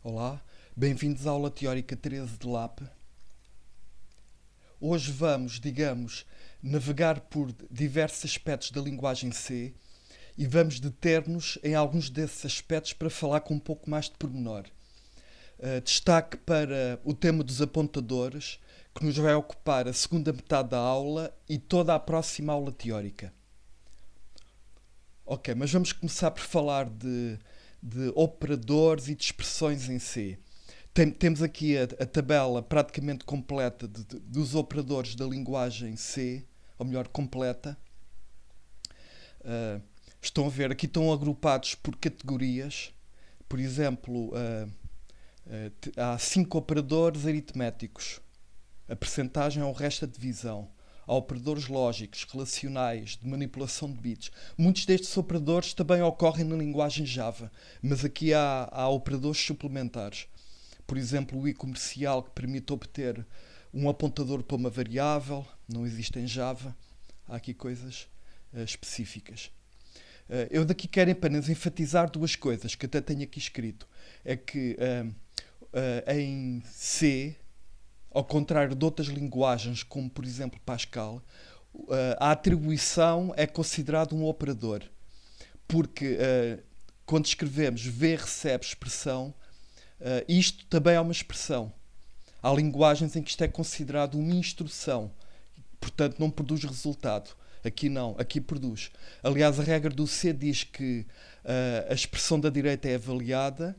Olá, bem-vindos à aula teórica 13 de LAP. Hoje vamos, navegar por diversos aspectos da linguagem C e vamos deter-nos em alguns desses aspectos para falar com um pouco mais de pormenor. Destaque para o tema dos apontadores, que nos vai ocupar a segunda metade da aula e toda a próxima aula teórica. Ok, mas vamos começar por falar de operadores e de expressões em C. Temos aqui a tabela praticamente completa dos operadores da linguagem C, ou melhor, completa. Estão a ver, aqui estão agrupados por categorias. Por exemplo, há 5 operadores aritméticos. A percentagem é o resto da divisão. Há operadores lógicos, relacionais, de manipulação de bits. Muitos destes operadores também ocorrem na linguagem Java, mas aqui há operadores suplementares. Por exemplo, o i-comercial, que permite obter um apontador para uma variável, não existe em Java. Há aqui coisas específicas. Eu daqui quero apenas enfatizar duas coisas, que até tenho aqui escrito. É que em C, ao contrário de outras linguagens, como por exemplo Pascal, a atribuição é considerada um operador. Porque quando escrevemos V recebe expressão, isto também é uma expressão. Há linguagens em que isto é considerado uma instrução, portanto não produz resultado. Aqui não, aqui produz. Aliás, a regra do C diz que a expressão da direita é avaliada,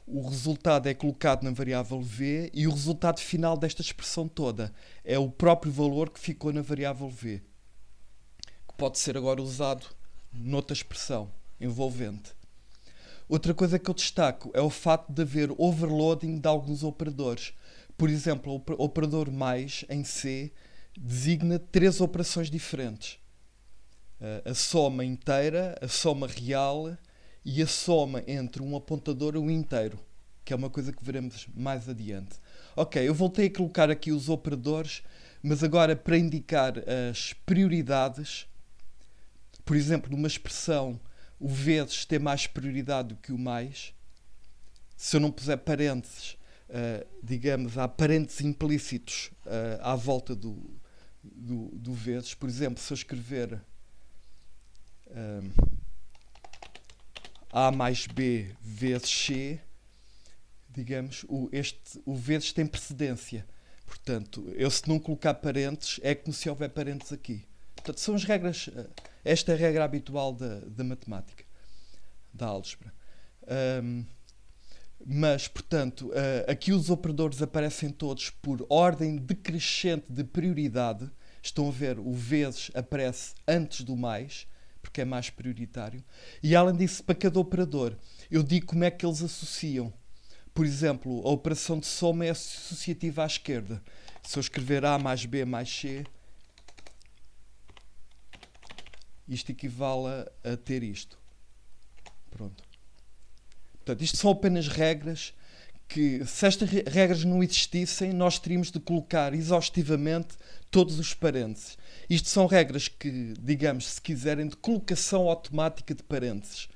o resultado é colocado na variável V e o resultado final desta expressão toda é o próprio valor que ficou na variável V, que pode ser agora usado noutra expressão envolvente. Outra coisa que eu destaco é o facto de haver overloading de alguns operadores. Por exemplo, o operador mais em C designa 3 operações diferentes. A soma inteira, a soma real e a soma entre um apontador e um inteiro, que é uma coisa que veremos mais adiante. Ok, eu voltei a colocar aqui os operadores, mas agora para indicar as prioridades. Por exemplo, numa expressão, o vezes tem mais prioridade do que o mais. Se eu não puser parênteses, há parênteses implícitos à volta do vezes. Por exemplo, se eu escrever A mais B vezes C, o vezes tem precedência. Portanto, eu se não colocar parênteses, é como se houver parênteses aqui. Portanto, são as regras. Esta é a regra habitual da matemática, da álgebra. Mas, portanto, aqui os operadores aparecem todos por ordem decrescente de prioridade. Estão a ver, o vezes aparece antes do mais, porque é mais prioritário. E, além disso, para cada operador, eu digo como é que eles associam. Por exemplo, a operação de soma é associativa à esquerda. Se eu escrever A mais B mais C, isto equivale a ter isto. Pronto. Portanto, isto são apenas regras que, se estas regras não existissem, nós teríamos de colocar exaustivamente todos os parênteses. Isto são regras que, se quiserem, de colocação automática de parênteses.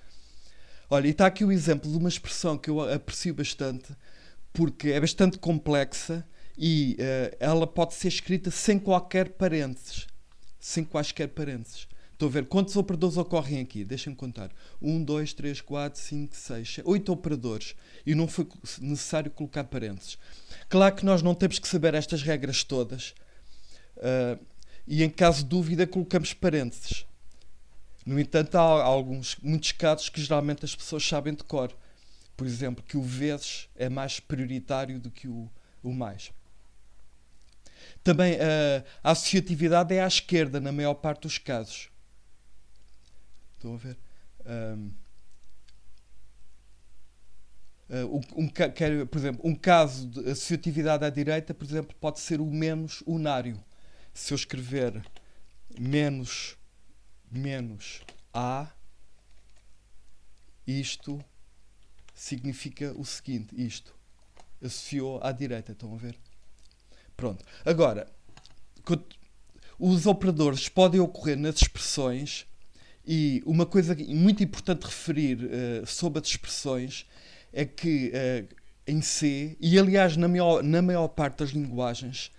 Olha, e está aqui o exemplo de uma expressão que eu aprecio bastante, porque é bastante complexa e ela pode ser escrita sem qualquer parênteses. Sem quaisquer parênteses. Estão a ver quantos operadores ocorrem aqui? Deixem-me contar. 1, 2, 3, 4, 5, 6, 8 operadores. E não foi necessário colocar parênteses. Claro que nós não temos que saber estas regras todas. E em caso de dúvida colocamos parênteses. No entanto, há muitos casos que geralmente as pessoas sabem de cor. Por exemplo, que o vezes é mais prioritário do que o mais. Também a associatividade é à esquerda, na maior parte dos casos. Estão a ver? Por exemplo, um caso de associatividade à direita, por exemplo, pode ser o menos unário. Se eu escrever menos A, isto significa o seguinte, isto associou à direita, estão a ver? Pronto. Agora, os operadores podem ocorrer nas expressões e uma coisa muito importante referir sobre as expressões é que em C, e aliás na maior parte das linguagens,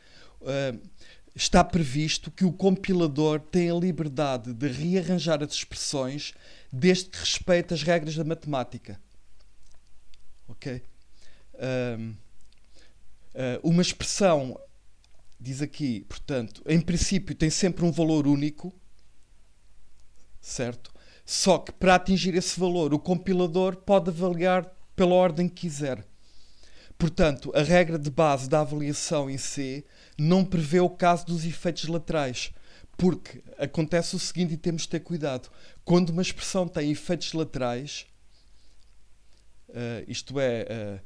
está previsto que o compilador tem a liberdade de rearranjar as expressões desde que respeite as regras da matemática. Ok? Uma expressão, diz aqui, portanto, em princípio tem sempre um valor único, certo? Só que para atingir esse valor, o compilador pode avaliar pela ordem que quiser. Portanto, a regra de base da avaliação em C não prevê o caso dos efeitos laterais, porque acontece o seguinte e temos de ter cuidado. Quando uma expressão tem efeitos laterais, isto é,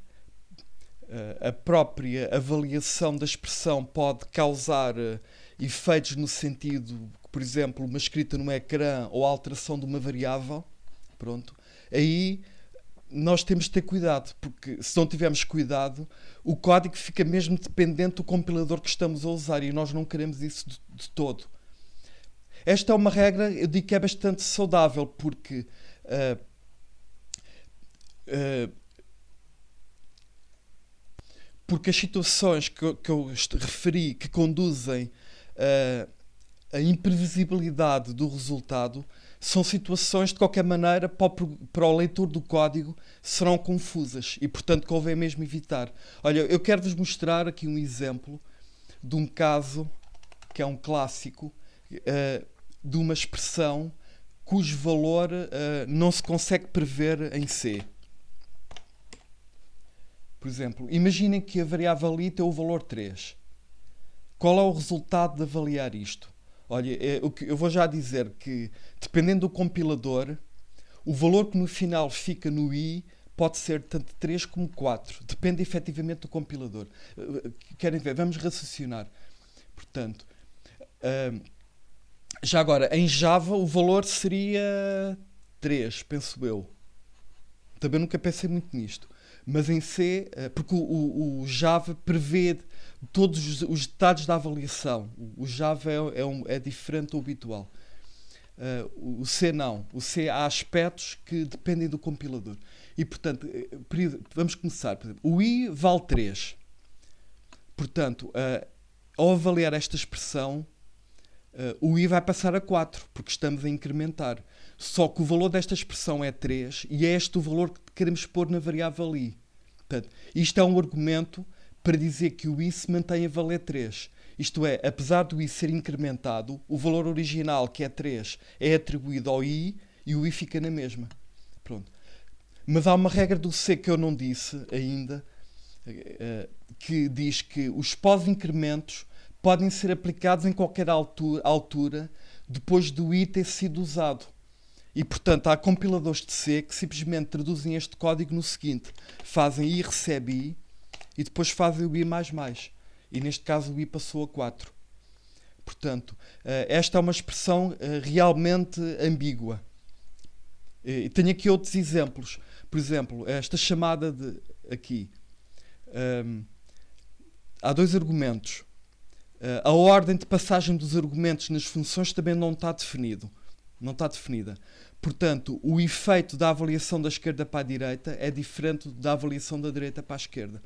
a própria avaliação da expressão pode causar efeitos no sentido, por exemplo, uma escrita no ecrã ou a alteração de uma variável, pronto, aí nós temos de ter cuidado, porque se não tivermos cuidado, o código fica mesmo dependente do compilador que estamos a usar e nós não queremos isso de todo. Esta é uma regra, eu digo que é bastante saudável, porque porque as situações que eu referi que conduzem a imprevisibilidade do resultado são situações, de qualquer maneira, para o leitor do código, serão confusas e, portanto, convém mesmo evitar. Olha, eu quero-vos mostrar aqui um exemplo de um caso que é um clássico, de uma expressão cujo valor não se consegue prever em C. Por exemplo, imaginem que a variável i tem o valor 3. Qual é o resultado de avaliar isto? Olha, eu vou já dizer que, dependendo do compilador, o valor que no final fica no i pode ser tanto 3 como 4. Depende efetivamente do compilador. Querem ver? Vamos raciocinar. Portanto, já agora, em Java o valor seria 3, penso eu. Também nunca pensei muito nisto. Mas em C, porque o Java prevê todos os detalhes da avaliação. O Java é diferente do habitual. O C não. O C há aspectos que dependem do compilador. E, portanto, vamos começar. Por exemplo, o i vale 3. Portanto, ao avaliar esta expressão, o i vai passar a 4, porque estamos a incrementar. Só que o valor desta expressão é 3 e é este o valor que queremos pôr na variável i. Portanto, isto é um argumento para dizer que o i se mantém a valer 3. Isto é, apesar do i ser incrementado, o valor original, que é 3, é atribuído ao i e o i fica na mesma. Pronto. Mas há uma regra do C que eu não disse ainda, que diz que os pós-incrementos podem ser aplicados em qualquer altura depois do i ter sido usado. E, portanto, há compiladores de C que simplesmente traduzem este código no seguinte: fazem i recebe i e depois fazem o i mais mais. E neste caso o i passou a 4. Portanto, esta é uma expressão realmente ambígua. E tenho aqui outros exemplos. Por exemplo, esta chamada de aqui. Há dois argumentos. A ordem de passagem dos argumentos nas funções também não está definido. Não está definida. Portanto, o efeito da avaliação da esquerda para a direita é diferente da avaliação da direita para a esquerda.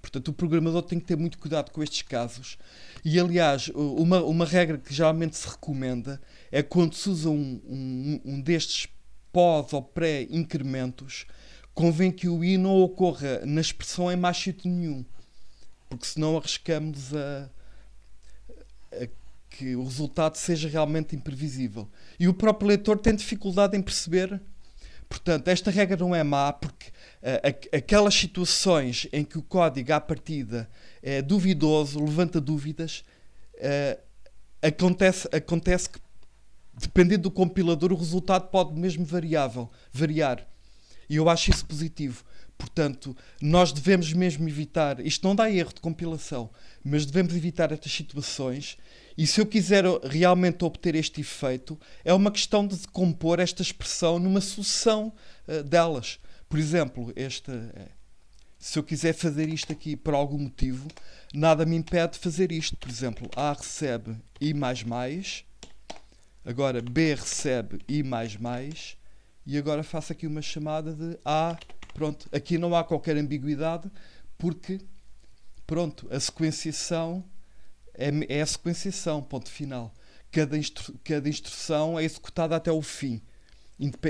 Portanto, o programador tem que ter muito cuidado com estes casos. E, aliás, uma regra que geralmente se recomenda é quando se usa um destes pós ou pré-incrementos, convém que o i não ocorra na expressão em mais sítio nenhum. Porque senão arriscamos a que o resultado seja realmente imprevisível. E o próprio leitor tem dificuldade em perceber. Portanto, esta regra não é má, porque aquelas situações em que o código à partida é duvidoso, levanta dúvidas, acontece que, dependendo do compilador, o resultado pode mesmo variar. E eu acho isso positivo. Portanto, nós devemos mesmo evitar, isto não dá erro de compilação, mas devemos evitar estas situações. E se eu quiser realmente obter este efeito, é uma questão de decompor esta expressão numa sucessão delas. Por exemplo, se eu quiser fazer isto aqui por algum motivo, nada me impede de fazer isto. Por exemplo, A recebe I++, agora B recebe I++, e agora faço aqui uma chamada de A Pronto, aqui não há qualquer ambiguidade, porque, pronto, a sequenciação é a sequenciação, ponto final. Cada instrução é executada até o fim,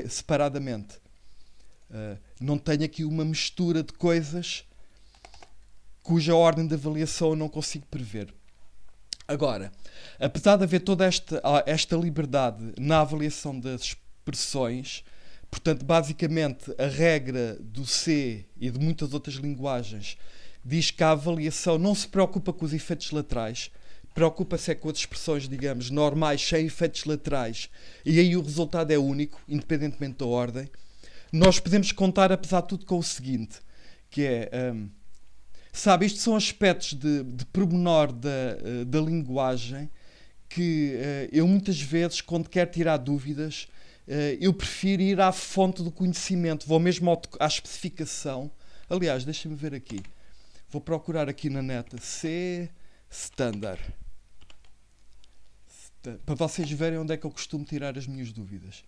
separadamente. Não tenho aqui uma mistura de coisas cuja ordem de avaliação eu não consigo prever. Agora, apesar de haver toda esta liberdade na avaliação das expressões, portanto, basicamente, a regra do C e de muitas outras linguagens diz que a avaliação não se preocupa com os efeitos laterais, preocupa-se com as expressões, digamos, normais, sem efeitos laterais, e aí o resultado é único, independentemente da ordem. Nós podemos contar, apesar de tudo, com o seguinte, que é... sabe, isto são aspectos de pormenor da linguagem que eu muitas vezes, quando quero tirar dúvidas, eu prefiro ir à fonte do conhecimento, vou mesmo à especificação. Aliás, deixa-me ver aqui. Vou procurar aqui na net C Standard. Para vocês verem onde é que eu costumo tirar as minhas dúvidas.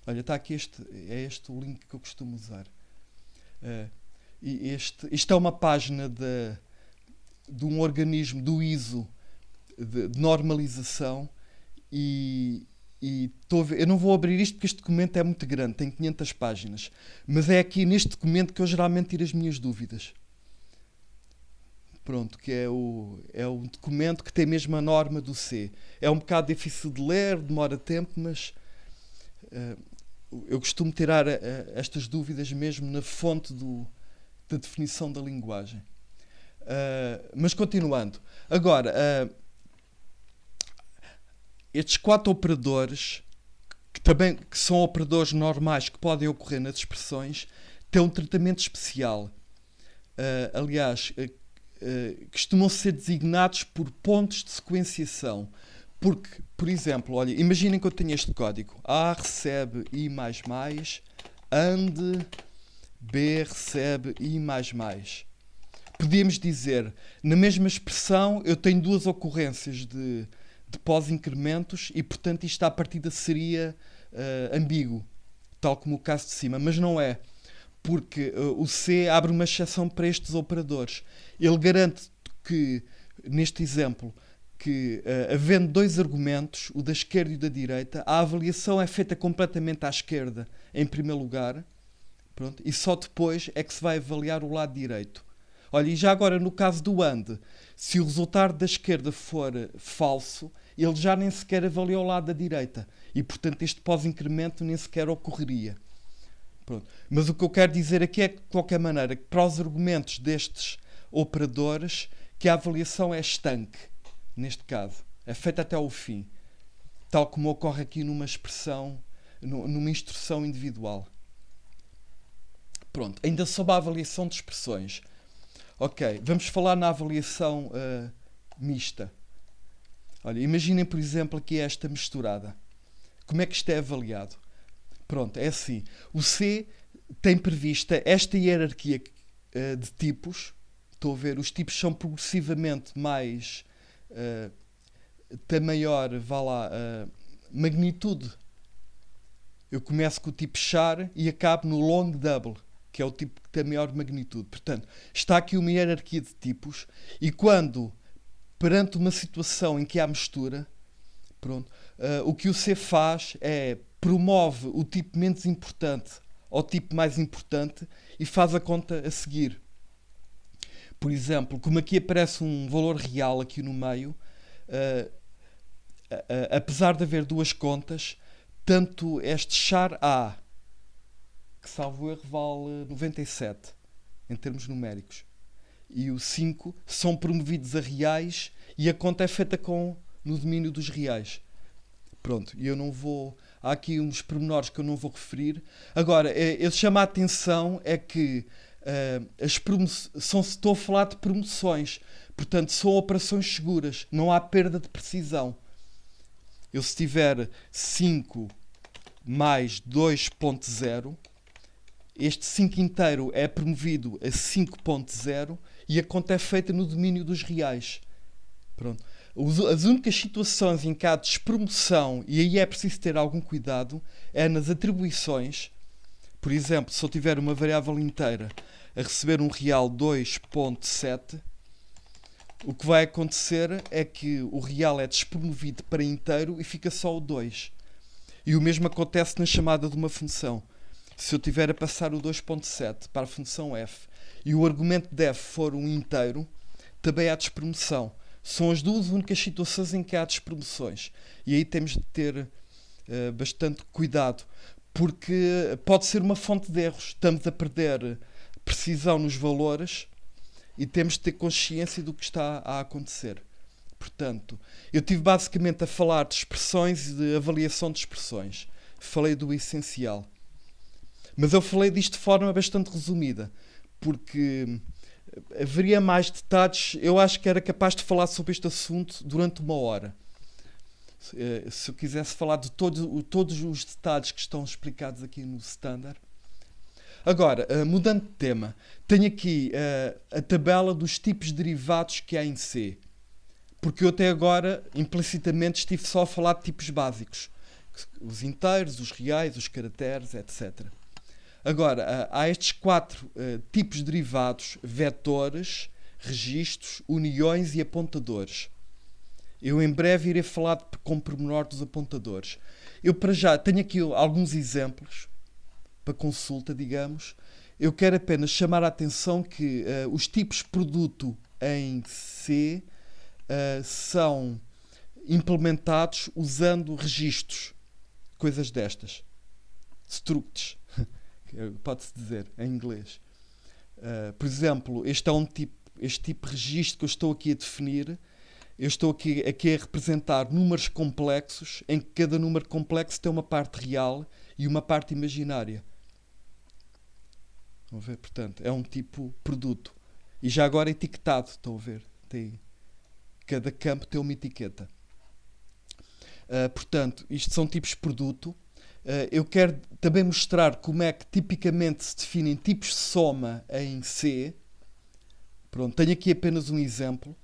Olha, está aqui é este o link que eu costumo usar. Isto é uma página de um organismo do ISO de normalização e estou a ver, eu não vou abrir isto porque este documento é muito grande, tem 500 páginas, mas é aqui neste documento que eu geralmente tiro as minhas dúvidas. Pronto, que é um documento que tem mesmo a norma do C. É um bocado difícil de ler, demora tempo, mas eu costumo tirar estas dúvidas mesmo na fonte da definição da linguagem. Mas continuando. Agora, estes 4 operadores, que são operadores normais que podem ocorrer nas expressões, têm um tratamento especial. Aliás, costumam ser designados por pontos de sequenciação. Porque, por exemplo, olha, imaginem que eu tenho este código. A recebe I++, AND B recebe I++. Podíamos dizer, na mesma expressão, eu tenho 2 ocorrências de pós-incrementos e, portanto, isto à partida seria ambíguo, tal como o caso de cima. Mas não é, porque o C abre uma exceção para estes operadores. Ele garante que, neste exemplo, que havendo 2 argumentos, o da esquerda e o da direita, a avaliação é feita completamente à esquerda, em primeiro lugar, pronto, e só depois é que se vai avaliar o lado direito. Olha, e já agora no caso do AND, se o resultado da esquerda for falso, ele já nem sequer avalia o lado da direita. E, portanto, este pós-incremento nem sequer ocorreria. Pronto. Mas o que eu quero dizer aqui é que, de qualquer maneira, que para os argumentos destes operadores, que a avaliação é estanque, neste caso. É feita até ao fim. Tal como ocorre aqui numa expressão, numa instrução individual. Pronto. Ainda sobre a avaliação de expressões. Ok, vamos falar na avaliação mista. Olha, imaginem, por exemplo, aqui esta misturada. Como é que isto é avaliado? Pronto, é assim. O C tem prevista esta hierarquia de tipos. Estou a ver, os tipos são progressivamente mais... tem maior, magnitude. Eu começo com o tipo char e acabo no long double, que é o tipo que tem maior magnitude. Portanto, está aqui uma hierarquia de tipos e quando, perante uma situação em que há mistura, pronto, o que o C faz é promove o tipo menos importante ao tipo mais importante e faz a conta a seguir. Por exemplo, como aqui aparece um valor real aqui no meio, apesar de haver 2 contas, tanto este char A, que salvo erro vale 97 em termos numéricos, e o 5 são promovidos a reais e a conta é feita no domínio dos reais. Pronto, e eu não vou... Há aqui uns pormenores que eu não vou referir. Agora, eu chamo a atenção é que estou a falar de promoções. Portanto, são operações seguras. Não há perda de precisão. Eu se tiver 5 mais 2.0, este 5 inteiro é promovido a 5.0 e a conta é feita no domínio dos reais. Pronto. As únicas situações em que há despromoção, e aí é preciso ter algum cuidado, é nas atribuições. Por exemplo, se eu tiver uma variável inteira a receber um real 2.7, o que vai acontecer é que o real é despromovido para inteiro e fica só o 2. E o mesmo acontece na chamada de uma função. Se eu tiver a passar o 2.7 para a função f e o argumento de f for um inteiro, também há despromoção. São as duas únicas situações em que há despromoções. E aí temos de ter bastante cuidado, porque pode ser uma fonte de erros. Estamos a perder precisão nos valores e temos de ter consciência do que está a acontecer. Portanto, eu estive basicamente a falar de expressões e de avaliação de expressões. Falei do essencial. Mas eu falei disto de forma bastante resumida, porque haveria mais detalhes. Eu acho que era capaz de falar sobre este assunto durante 1 hora. Se eu quisesse falar de todos os detalhes que estão explicados aqui no standard. Agora, mudando de tema, tenho aqui a tabela dos tipos de derivados que há em C. Porque eu até agora, implicitamente, estive só a falar de tipos básicos. Os inteiros, os reais, os caracteres, etc. Agora, há estes 4 tipos de derivados: vetores, registros, uniões e apontadores. Eu em breve irei falar com pormenor dos apontadores. Eu para já tenho aqui alguns exemplos para consulta, digamos. Eu quero apenas chamar a atenção que os tipos produto em C são implementados usando registros, coisas destas, structs, pode-se dizer em inglês. Por exemplo, este tipo de registro que eu estou aqui a definir. Eu estou aqui a representar números complexos, em que cada número complexo tem uma parte real e uma parte imaginária. Estão a ver? Portanto, é um tipo produto. E já agora etiquetado, estão a ver? Cada campo tem uma etiqueta. Portanto, isto são tipos produto. Eu quero também mostrar como é que tipicamente se definem tipos de soma em C. Pronto, tenho aqui apenas um exemplo.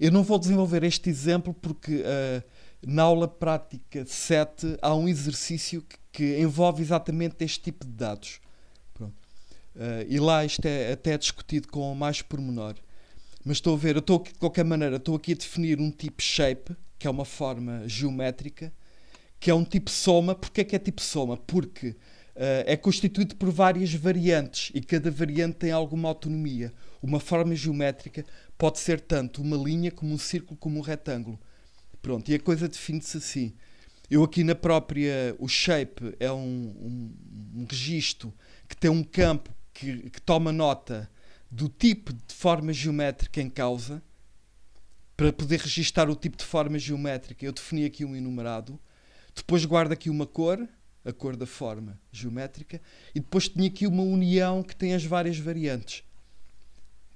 Eu não vou desenvolver este exemplo porque na aula prática 7 há um exercício que envolve exatamente este tipo de dados. Pronto. E lá isto é até discutido com mais pormenor. Mas estou a ver, eu estou aqui, de qualquer maneira, estou aqui a definir um tipo shape, que é uma forma geométrica, que é um tipo soma. Porquê é que é tipo soma? Porque é constituído por várias variantes e cada variante tem alguma autonomia. Uma forma geométrica pode ser tanto uma linha, como um círculo, como um retângulo. Pronto, e a coisa define-se assim. Eu aqui na própria, o shape é um registro que tem um campo que toma nota do tipo de forma geométrica em causa. Para poder registar o tipo de forma geométrica, eu defini aqui um enumerado. Depois guardo aqui uma cor, a cor da forma geométrica, e depois tenho aqui uma união que tem as várias variantes.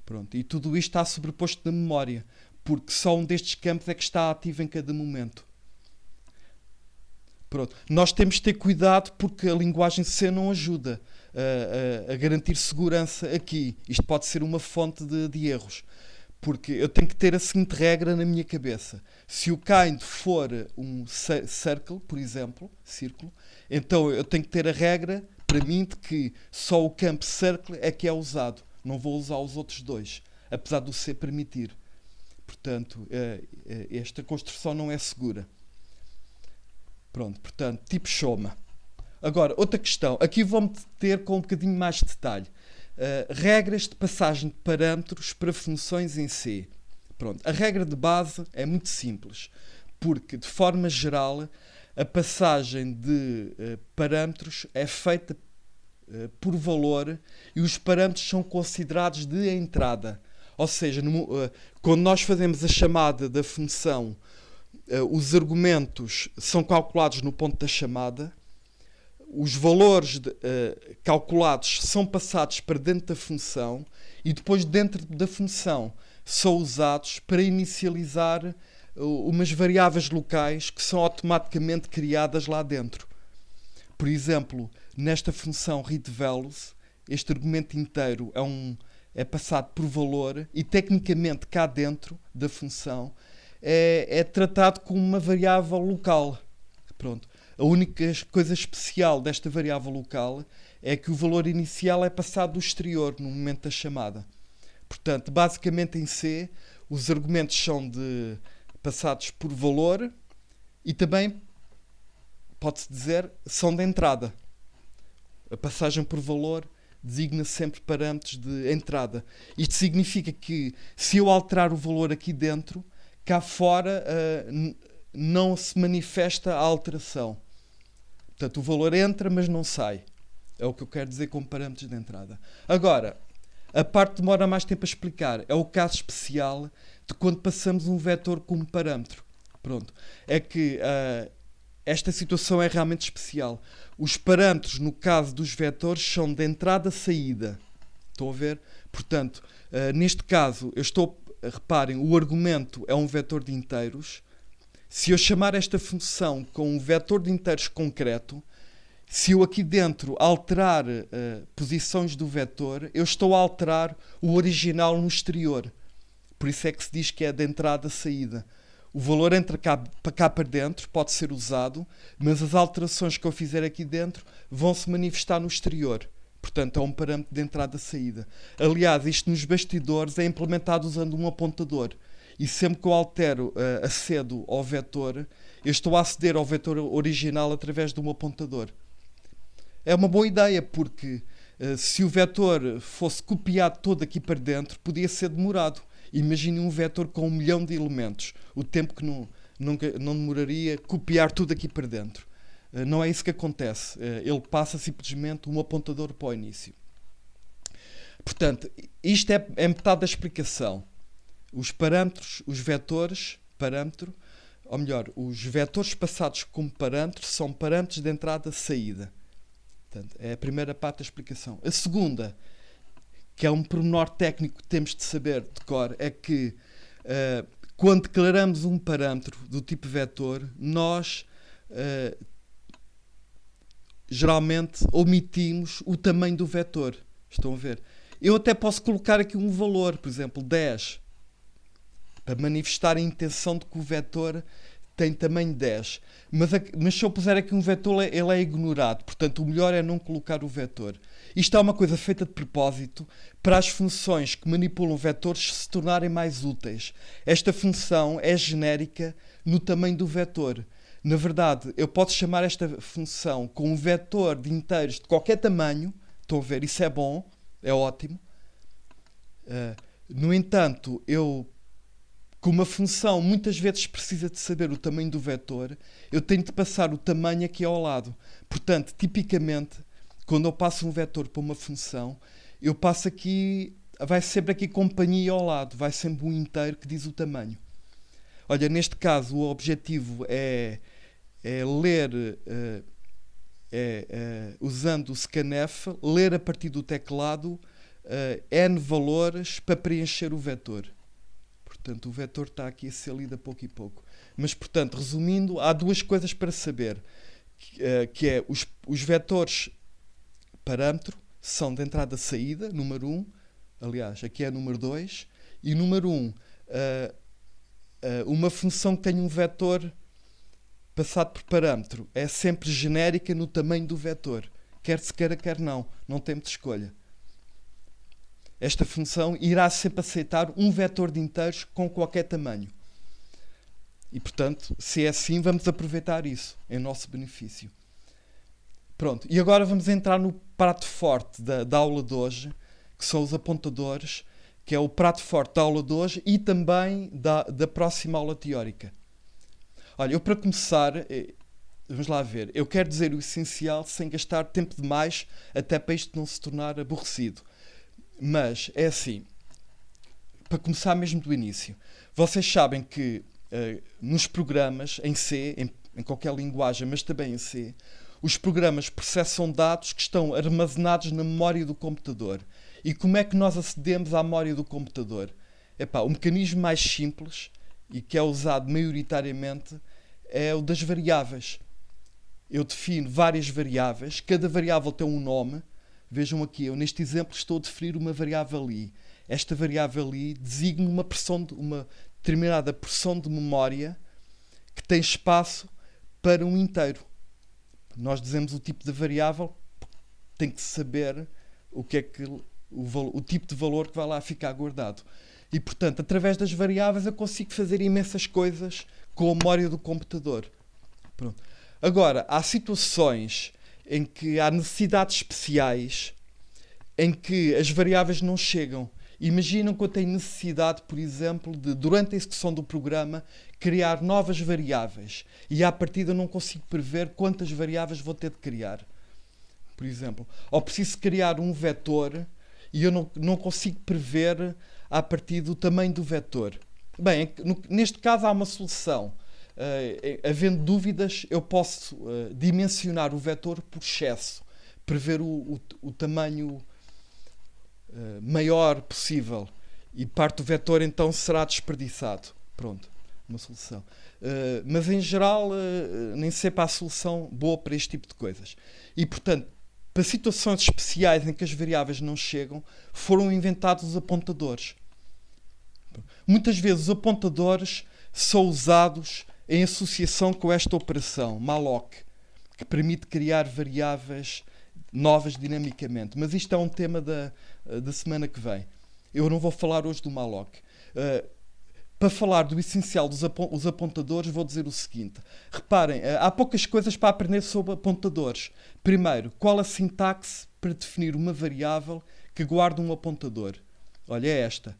Pronto, e tudo isto está sobreposto na memória, porque só um destes campos é que está ativo em cada momento. Pronto. Nós temos de ter cuidado porque a linguagem C não ajuda a garantir segurança aqui. Isto pode ser uma fonte de erros. Porque eu tenho que ter a seguinte regra na minha cabeça. Se o kind for um circle, por exemplo, círculo, então eu tenho que ter a regra, para mim, de que só o campo circle é que é usado. Não vou usar os outros dois, apesar do C permitir. Portanto, esta construção não é segura. Pronto, portanto, tipo soma. Agora, outra questão. Aqui vou-me deter com um bocadinho mais de detalhe. Regras de passagem de parâmetros para funções em C. Pronto, a regra de base é muito simples, porque, de forma geral, a passagem de parâmetros é feita por valor e os parâmetros são considerados de entrada. Ou seja, quando nós fazemos a chamada da função, os argumentos são calculados no ponto da chamada, os valores calculados são passados para dentro da função e depois dentro da função são usados para inicializar umas variáveis locais que são automaticamente criadas lá dentro. Por exemplo, nesta função readValues, este argumento inteiro é passado por valor e tecnicamente cá dentro da função é tratado como uma variável local. Pronto. A única coisa especial desta variável local é que o valor inicial é passado do exterior no momento da chamada. Portanto, basicamente em C, os argumentos são passados por valor e também, pode-se dizer, são de entrada. A passagem por valor designa sempre parâmetros de entrada. Isto significa que se eu alterar o valor aqui dentro, cá fora não se manifesta a alteração. Portanto, o valor entra, mas não sai. É o que eu quero dizer com parâmetros de entrada. Agora, a parte que demora mais tempo a explicar é o caso especial de quando passamos um vetor como parâmetro. Pronto. É que esta situação é realmente especial. Os parâmetros, no caso dos vetores, são de entrada-saída. Estão a ver? Portanto, neste caso, reparem, o argumento é um vetor de inteiros. Se eu chamar esta função com um vetor de inteiros concreto, se eu aqui dentro alterar posições do vetor, eu estou a alterar o original no exterior. Por isso é que se diz que é de entrada-saída. O valor entra cá para dentro, pode ser usado, mas as alterações que eu fizer aqui dentro vão se manifestar no exterior. Portanto, é um parâmetro de entrada-saída. Aliás, isto nos bastidores é implementado usando um apontador. E sempre que eu altero, acedo ao vetor, eu estou a aceder ao vetor original através de um apontador. É uma boa ideia, porque se o vetor fosse copiado todo aqui para dentro, podia ser demorado. Imagine um vetor com 1 milhão de elementos. O tempo que não demoraria copiar tudo aqui para dentro. Não é isso que acontece. Ele passa simplesmente um apontador para o início. Portanto, isto é metade da explicação. Os parâmetros, os vetores, parâmetro, ou melhor, os vetores passados como parâmetro são parâmetros de entrada-saída. Portanto, é a primeira parte da explicação. A segunda, que é um pormenor técnico que temos de saber de cor, é que quando declaramos um parâmetro do tipo vetor, nós geralmente omitimos o tamanho do vetor. Estão a ver? Eu até posso colocar aqui um valor, por exemplo, 10, para manifestar a intenção de que o vetor tem tamanho 10. Mas se eu puser aqui um vetor, ele é ignorado. Portanto, o melhor é não colocar o vetor. Isto é uma coisa feita de propósito para as funções que manipulam vetores se tornarem mais úteis. Esta função é genérica no tamanho do vetor. Na verdade, eu posso chamar esta função com um vetor de inteiros de qualquer tamanho. Estão a ver? Isso é bom. É ótimo. No entanto, como a função muitas vezes precisa de saber o tamanho do vetor, eu tenho de passar o tamanho aqui ao lado. Portanto, tipicamente, quando eu passo um vetor para uma função, eu passo aqui, vai sempre aqui companhia ao lado, vai sempre um inteiro que diz o tamanho. Olha, neste caso, o objetivo é ler, usando o scanf, ler a partir do teclado n valores para preencher o vetor. Portanto, o vetor está aqui a ser lido a pouco e pouco. Mas, portanto, resumindo, há duas coisas para saber. Que é, os vetores parâmetro são de entrada-saída, número 1. Aliás, aqui é número 2. E número 1, uma função que tem um vetor passado por parâmetro é sempre genérica no tamanho do vetor. Quer se queira, quer não. Não tem muita escolha. Esta função irá sempre aceitar um vetor de inteiros com qualquer tamanho. E, portanto, se é assim, vamos aproveitar isso em nosso benefício. Pronto, e agora vamos entrar no prato forte da aula de hoje, que são os apontadores, que é o prato forte da aula de hoje e também da próxima aula teórica. Olha, eu para começar, vamos lá ver, eu quero dizer o essencial sem gastar tempo demais, até para isto não se tornar aborrecido. Mas é assim, para começar mesmo do início, vocês sabem que nos programas em C, em qualquer linguagem, mas também em C, os programas processam dados que estão armazenados na memória do computador. E como é que nós acedemos à memória do computador? O mecanismo mais simples e que é usado maioritariamente é o das variáveis. Eu defino várias variáveis, cada variável tem um nome. Vejam aqui, eu neste exemplo estou a definir uma variável i. Esta variável i designa uma determinada porção de memória que tem espaço para um inteiro. Nós dizemos o tipo de variável tem que saber o que é que o tipo de valor que vai lá ficar guardado. E, portanto, através das variáveis eu consigo fazer imensas coisas com a memória do computador. Pronto. Agora, há situações em que há necessidades especiais em que as variáveis não chegam. Imaginam que eu tenho necessidade, por exemplo, de, durante a execução do programa, criar novas variáveis. E à partida eu não consigo prever quantas variáveis vou ter de criar. Por exemplo, ou preciso criar um vetor e eu não consigo prever a partir do tamanho do vetor. Bem, neste caso há uma solução. Havendo dúvidas, eu posso dimensionar o vetor por excesso, prever o tamanho maior possível, e parte do vetor então será desperdiçado. Pronto, uma solução. Mas em geral nem sempre há solução boa para este tipo de coisas. E portanto, para situações especiais em que as variáveis não chegam, foram inventados os apontadores. Muitas vezes os apontadores são usados em associação com esta operação, malloc, que permite criar variáveis novas dinamicamente. Mas isto é um tema da semana que vem. Eu não vou falar hoje do malloc. Para falar do essencial dos apontadores, vou dizer o seguinte. Reparem, há poucas coisas para aprender sobre apontadores. Primeiro, qual a sintaxe para definir uma variável que guarda um apontador? Olha, é esta.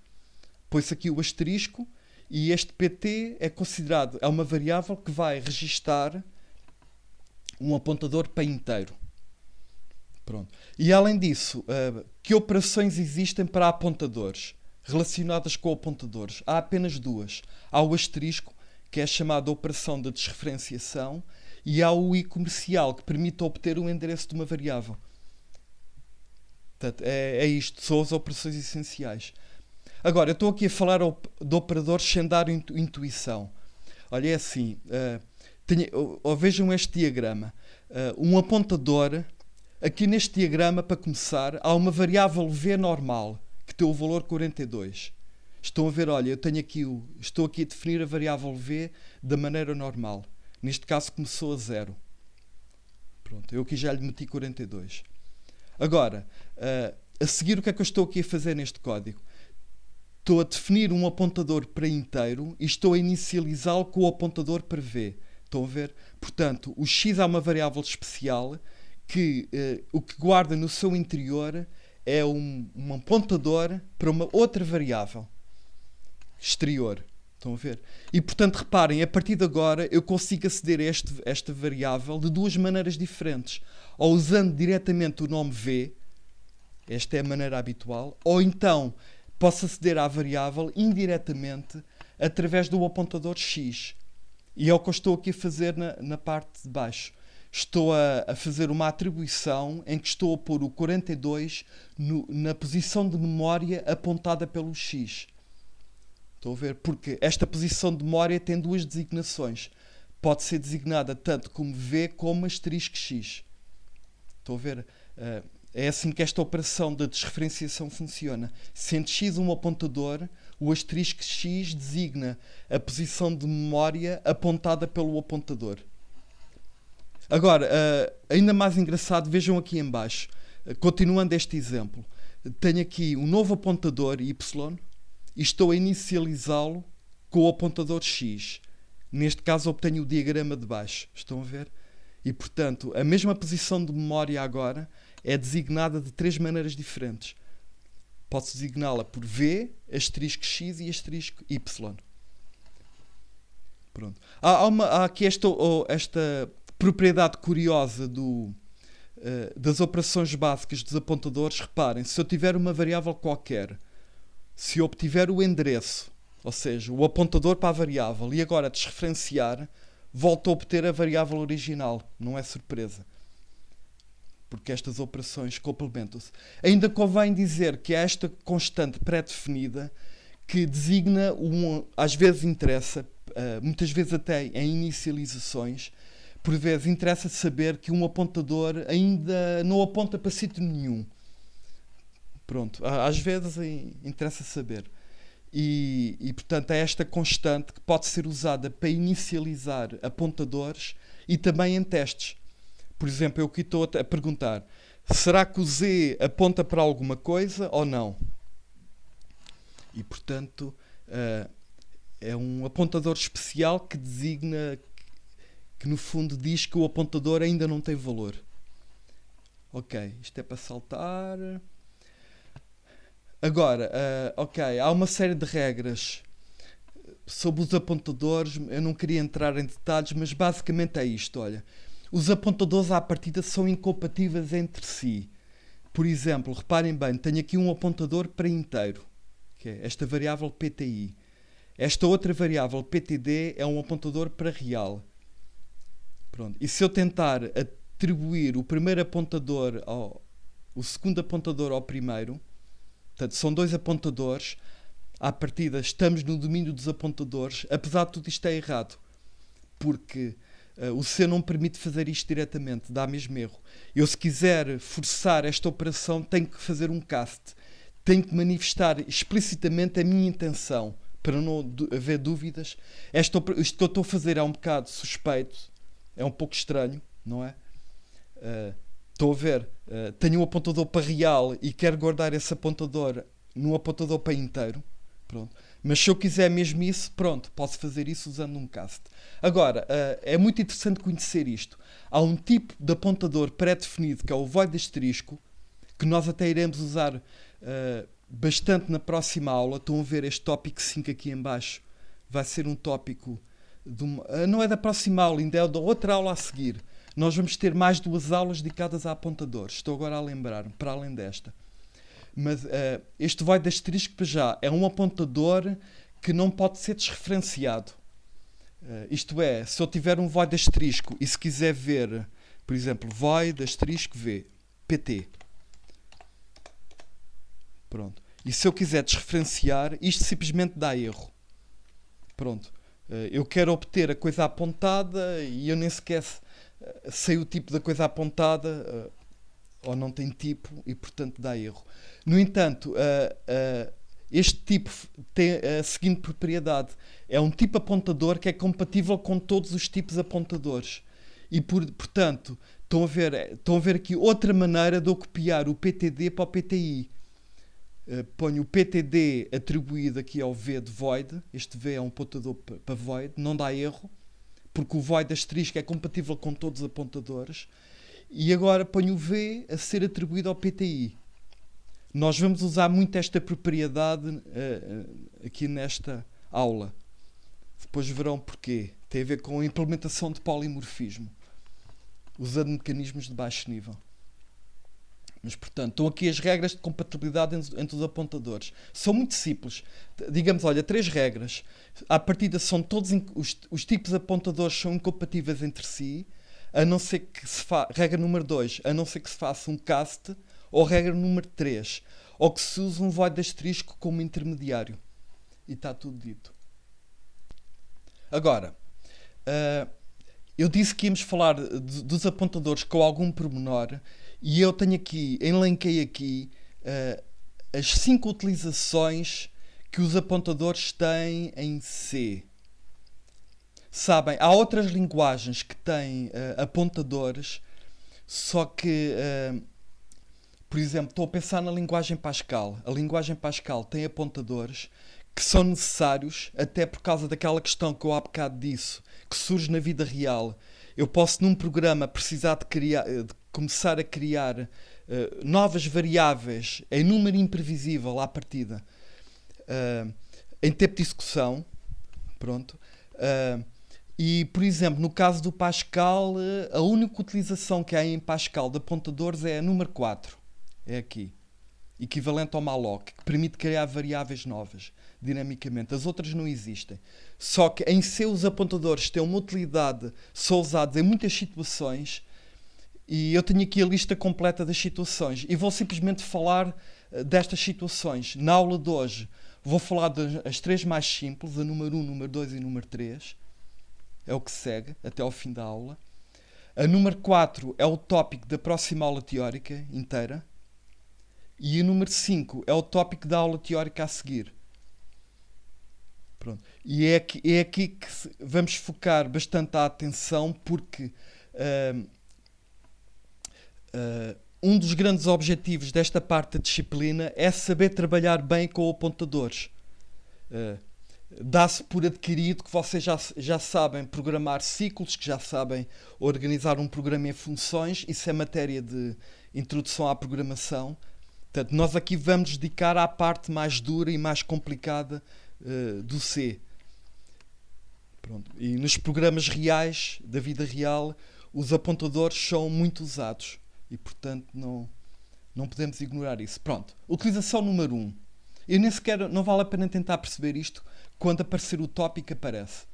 Põe-se aqui o asterisco e este pt é uma variável que vai registar um apontador para inteiro. Pronto. E além disso, que operações existem para apontadores relacionadas com apontadores? Há apenas duas. Há o asterisco, que é a chamada operação de desreferenciação, e há o i comercial, que permite obter o endereço de uma variável. Portanto, é isto, são as operações essenciais. Agora, eu estou aqui a falar de operadores sem dar intuição. Olha, é assim, vejam este diagrama. Um apontador, aqui neste diagrama, para começar, há uma variável v normal, que tem o valor 42. Estão a ver, olha, estou aqui a definir a variável v da maneira normal. Neste caso começou a 0. Pronto, eu aqui já lhe meti 42. Agora, a seguir o que é que eu estou aqui a fazer neste código? Estou a definir um apontador para inteiro e estou a inicializá-lo com o apontador para v. Estão a ver? Portanto, o x é uma variável especial que o que guarda no seu interior é um apontador para uma outra variável exterior. Estão a ver? E, portanto, reparem, a partir de agora eu consigo aceder a esta variável de duas maneiras diferentes. Ou usando diretamente o nome v, esta é a maneira habitual, ou então posso aceder à variável indiretamente através do apontador x. E é o que eu estou aqui a fazer na parte de baixo. Estou a fazer uma atribuição em que estou a pôr o 42 na posição de memória apontada pelo x. Estão a ver? Porque esta posição de memória tem duas designações. Pode ser designada tanto como v como asterisco x. Estão a ver? É assim que esta operação de desreferenciação funciona. Sendo x um apontador, o asterisco x designa a posição de memória apontada pelo apontador. Agora, ainda mais engraçado, vejam aqui em baixo, continuando este exemplo, tenho aqui um novo apontador y e estou a inicializá-lo com o apontador x. Neste caso obtenho o diagrama de baixo. Estão a ver? E, portanto, a mesma posição de memória agora é designada de três maneiras diferentes. Posso designá-la por v, asterisco x e asterisco y. Pronto. Há aqui esta propriedade curiosa das operações básicas dos apontadores. Reparem, se eu tiver uma variável qualquer, se eu obtiver o endereço, ou seja, o apontador para a variável, e agora desreferenciar, volto a obter a variável original. Não é surpresa. Porque estas operações complementam-se. Ainda convém dizer que há esta constante pré-definida que designa, às vezes interessa, muitas vezes até em inicializações, por vezes interessa saber que um apontador ainda não aponta para sítio nenhum. Pronto, às vezes interessa saber. E, portanto, é esta constante que pode ser usada para inicializar apontadores e também em testes. Por exemplo, eu aqui estou a perguntar será que o Z aponta para alguma coisa ou não? E, portanto, é um apontador especial que designa, que no fundo diz que o apontador ainda não tem valor. Ok, isto é para saltar. Agora, ok, há uma série de regras sobre os apontadores. Eu não queria entrar em detalhes, mas basicamente é isto, olha. Os apontadores à partida são incompatíveis entre si. Por exemplo, reparem bem, tenho aqui um apontador para inteiro, que é esta variável PTI. Esta outra variável PTD é um apontador para real. Pronto. E se eu tentar atribuir o primeiro apontador o segundo apontador ao primeiro, portanto, são dois apontadores, à partida estamos no domínio dos apontadores, apesar de tudo isto é errado, porque o C não permite fazer isto diretamente, dá mesmo erro. Eu, se quiser forçar esta operação, tenho que fazer um cast, tenho que manifestar explicitamente a minha intenção, para não haver dúvidas. Isto que eu estou a fazer é um bocado suspeito, é um pouco estranho, não é? Estou a ver, tenho um apontador para real e quero guardar esse apontador num apontador para inteiro. Pronto. Mas se eu quiser mesmo isso, pronto, posso fazer isso usando um cast. Agora, é muito interessante conhecer isto. Há um tipo de apontador pré-definido, que é o void asterisco, que nós até iremos usar bastante na próxima aula. Estão a ver este tópico 5 aqui em baixo. Vai ser um tópico, não é da próxima aula, ainda é da outra aula a seguir. Nós vamos ter mais 2 aulas dedicadas a apontadores. Estou agora a lembrar, para além desta. Mas este void asterisco já é um apontador que não pode ser desreferenciado. Isto é, se eu tiver um void asterisco e se quiser ver, por exemplo, void asterisco v, pt. Pronto. E se eu quiser desreferenciar, isto simplesmente dá erro. Pronto. Eu quero obter a coisa apontada e eu nem sequer sei o tipo da coisa apontada, ou não tem tipo, e portanto dá erro. No entanto, este tipo tem a seguinte propriedade: é um tipo apontador que é compatível com todos os tipos apontadores. E portanto, estão a ver aqui outra maneira de eu copiar o PTD para o PTI. Ponho o PTD atribuído aqui ao V de void. Este V é um apontador para void, não dá erro, porque o void asterisco é compatível com todos os apontadores. E agora ponho o V a ser atribuído ao PTI. Nós vamos usar muito esta propriedade aqui nesta aula. Depois verão porquê. Tem a ver com a implementação de polimorfismo, usando mecanismos de baixo nível. Mas, portanto, estão aqui as regras de compatibilidade entre os apontadores. São muito simples. Digamos, olha, 3 regras. À partida, são todos os tipos de apontadores são incompatíveis entre si, a não ser que se faça, regra número 2, a não ser que se faça um cast, ou regra número 3, ou que se use um void asterisco como intermediário. E está tudo dito. Agora, eu disse que íamos falar dos apontadores com algum pormenor, e eu tenho aqui, elenquei aqui, as 5 utilizações que os apontadores têm em C. Sabem, há outras linguagens que têm apontadores, só que, por exemplo, estou a pensar na linguagem Pascal. A linguagem Pascal tem apontadores que são necessários, até por causa daquela questão que eu há bocado disse, que surge na vida real. Eu posso, num programa, precisar de começar a criar novas variáveis em número imprevisível à partida, em tempo de execução. Pronto. E, por exemplo, no caso do Pascal, a única utilização que há em Pascal de apontadores é a número 4. É aqui. Equivalente ao malloc, que permite criar variáveis novas dinamicamente. As outras não existem. Só que em C os apontadores têm uma utilidade, são usados em muitas situações, e eu tenho aqui a lista completa das situações e vou simplesmente falar destas situações. Na aula de hoje vou falar das 3 mais simples, a número 1, número 2 e número 3. É o que segue até ao fim da aula. A número 4 é o tópico da próxima aula teórica inteira. E o número 5 é o tópico da aula teórica a seguir. Pronto. E é aqui que vamos focar bastante a atenção, porque um dos grandes objetivos desta parte da disciplina é saber trabalhar bem com apontadores. Dá-se por adquirido que vocês já sabem programar ciclos, que já sabem organizar um programa em funções. Isso é matéria de introdução à programação. Portanto, nós aqui vamos dedicar à parte mais dura e mais complicada do C. Pronto. E nos programas reais, da vida real, os apontadores são muito usados. E, portanto, não podemos ignorar isso. Pronto. Utilização número 1. Eu nem sequer, não vale a pena tentar perceber isto. Quando aparecer o tópico, aparece.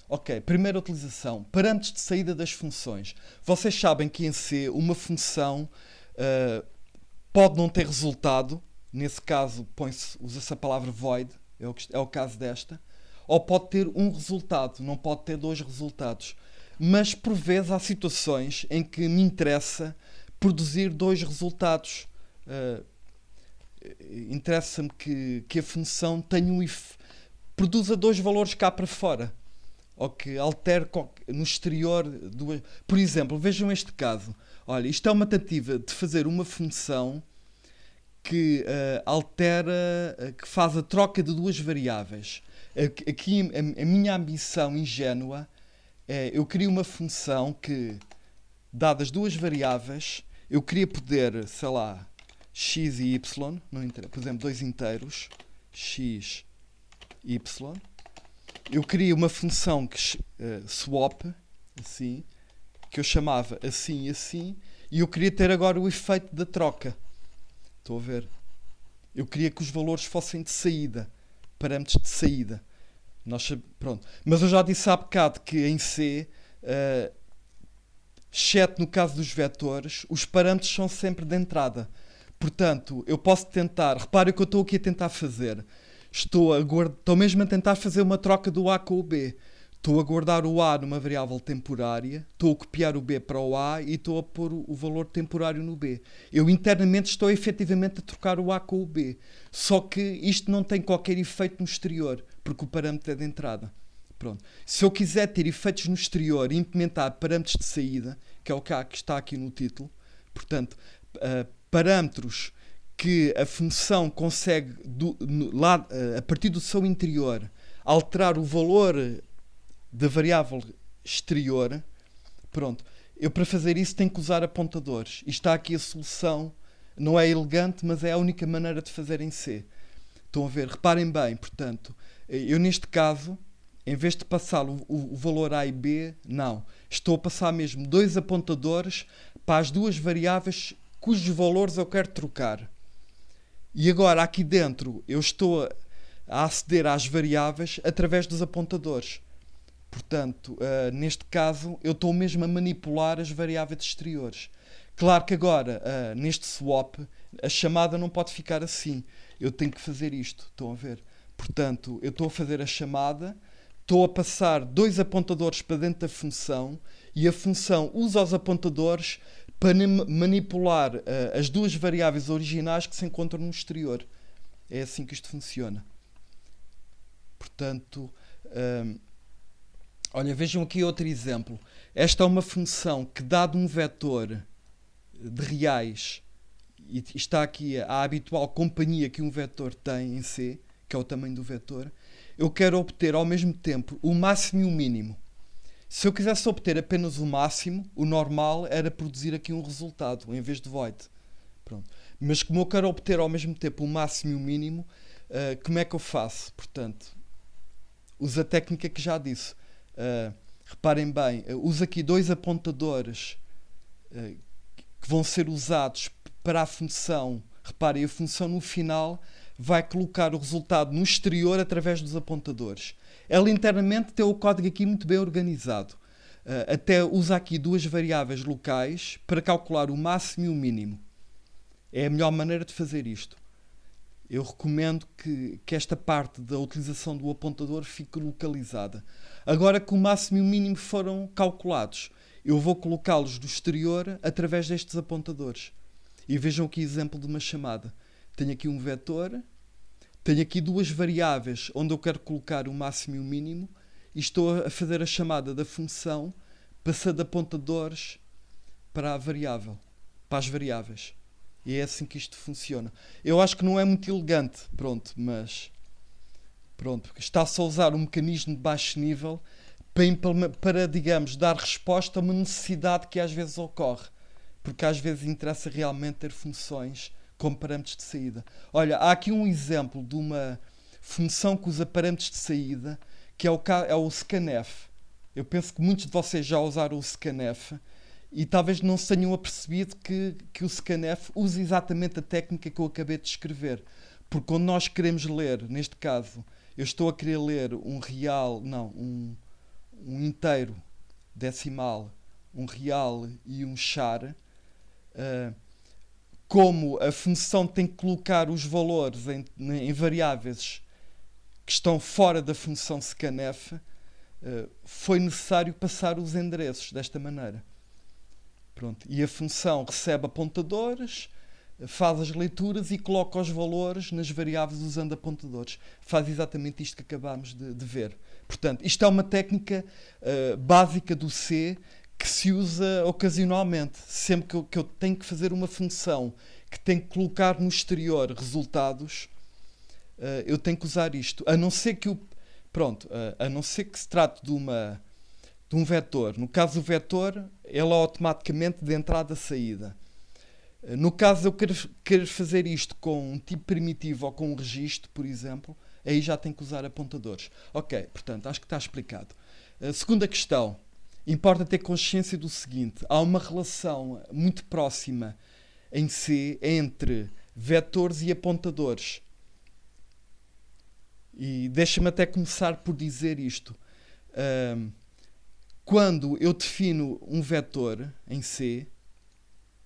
Ok, primeira utilização. Parâmetros de saída das funções. Vocês sabem que em C uma função pode não ter resultado. Nesse caso, usa-se a palavra void. É o caso desta. Ou pode ter um resultado. Não pode ter dois resultados. Mas, por vezes, há situações em que me interessa produzir dois resultados. Interessa-me que a função tenha produza dois valores cá para fora, ou que altere no exterior duas. Por exemplo, vejam este caso. Olha, isto é uma tentativa de fazer uma função que que faz a troca de duas variáveis. Aqui a minha ambição ingênua é, eu crio uma função que, dadas duas variáveis, eu queria poder, sei lá, x e y, por exemplo, dois inteiros, x, y. Eu queria uma função que swap, assim, que eu chamava assim e assim, e eu queria ter agora o efeito da troca. Estão a ver? Eu queria que os valores fossem de saída, parâmetros de saída. Pronto. Mas eu já disse há bocado que em C, exceto no caso dos vetores, os parâmetros são sempre de entrada. Portanto, eu posso tentar... Repare o que eu estou aqui a tentar fazer. Estou mesmo a tentar fazer uma troca do A com o B. Estou a guardar o A numa variável temporária, estou a copiar o B para o A e estou a pôr o valor temporário no B. Eu internamente estou efetivamente a trocar o A com o B. Só que isto não tem qualquer efeito no exterior, porque o parâmetro é de entrada. Pronto. Se eu quiser ter efeitos no exterior e implementar parâmetros de saída, que é o que está aqui no título, portanto, parâmetros que a função consegue, a partir do seu interior, alterar o valor da variável exterior, pronto. Eu, para fazer isso, tenho que usar apontadores. E está aqui a solução. Não é elegante, mas é a única maneira de fazer em C. Estão a ver? Reparem bem, portanto, eu neste caso, em vez de passar o valor A e B, não. Estou a passar mesmo dois apontadores para as duas variáveis cujos valores eu quero trocar. E agora, aqui dentro, eu estou a aceder às variáveis através dos apontadores. Portanto, neste caso, eu estou mesmo a manipular as variáveis exteriores. Claro que agora, neste swap, a chamada não pode ficar assim. Eu tenho que fazer isto, estão a ver? Portanto, eu estou a fazer a chamada, estou a passar dois apontadores para dentro da função e a função usa os apontadores para manipular as duas variáveis originais que se encontram no exterior. É assim que isto funciona. Portanto... olha, vejam aqui outro exemplo. Esta é uma função que, dado um vetor de reais, e está aqui a habitual companhia que um vetor tem em C, que é o tamanho do vetor, eu quero obter ao mesmo tempo o máximo e o mínimo. Se eu quisesse obter apenas o máximo, o normal era produzir aqui um resultado, em vez de void. Pronto. Mas como eu quero obter ao mesmo tempo o máximo e o mínimo, como é que eu faço? Portanto, uso a técnica que já disse. Reparem bem, uso aqui dois apontadores que vão ser usados para a função. Reparem, a função no final vai colocar o resultado no exterior através dos apontadores. Ela internamente tem o código aqui muito bem organizado. Até usa aqui duas variáveis locais para calcular o máximo e o mínimo. É a melhor maneira de fazer isto. Eu recomendo que esta parte da utilização do apontador fique localizada. Agora que o máximo e o mínimo foram calculados, eu vou colocá-los do exterior através destes apontadores. E vejam aqui exemplo de uma chamada. Tenho aqui um vetor, tenho aqui duas variáveis onde eu quero colocar o máximo e o mínimo e estou a fazer a chamada da função passando apontadores para a variável. para as variáveis. E é assim que isto funciona. Eu acho que não é muito elegante, pronto, mas pronto, está-se a usar um mecanismo de baixo nível para, digamos, dar resposta a uma necessidade que às vezes ocorre. Porque às vezes interessa realmente ter funções como parâmetros de saída. Olha, há aqui um exemplo de uma função que usa parâmetros de saída, que é o scanf. Eu penso que muitos de vocês já usaram o scanf e talvez não se tenham apercebido que o scanf usa exatamente a técnica que eu acabei de descrever. Porque quando nós queremos ler, neste caso, eu estou a querer ler um inteiro decimal, um real e um char, como a função tem que colocar os valores em variáveis que estão fora da função scanf, foi necessário passar os endereços desta maneira. Pronto. E a função recebe apontadores, faz as leituras e coloca os valores nas variáveis usando apontadores. Faz exatamente isto que acabámos de ver. Portanto, isto é uma técnica básica do C que se usa ocasionalmente. Sempre que eu tenho que fazer uma função que tem que colocar no exterior resultados, eu tenho que usar isto. A não ser que a não ser que se trate de um vetor. No caso do vetor, ele é automaticamente de entrada-saída. No caso eu quero fazer isto com um tipo primitivo ou com um registro, por exemplo, aí já tenho que usar apontadores. Ok, portanto, acho que está explicado. Segunda questão. Importa ter consciência do seguinte. Há uma relação muito próxima em C entre vetores e apontadores. E deixa-me até começar por dizer isto. Quando eu defino um vetor em C,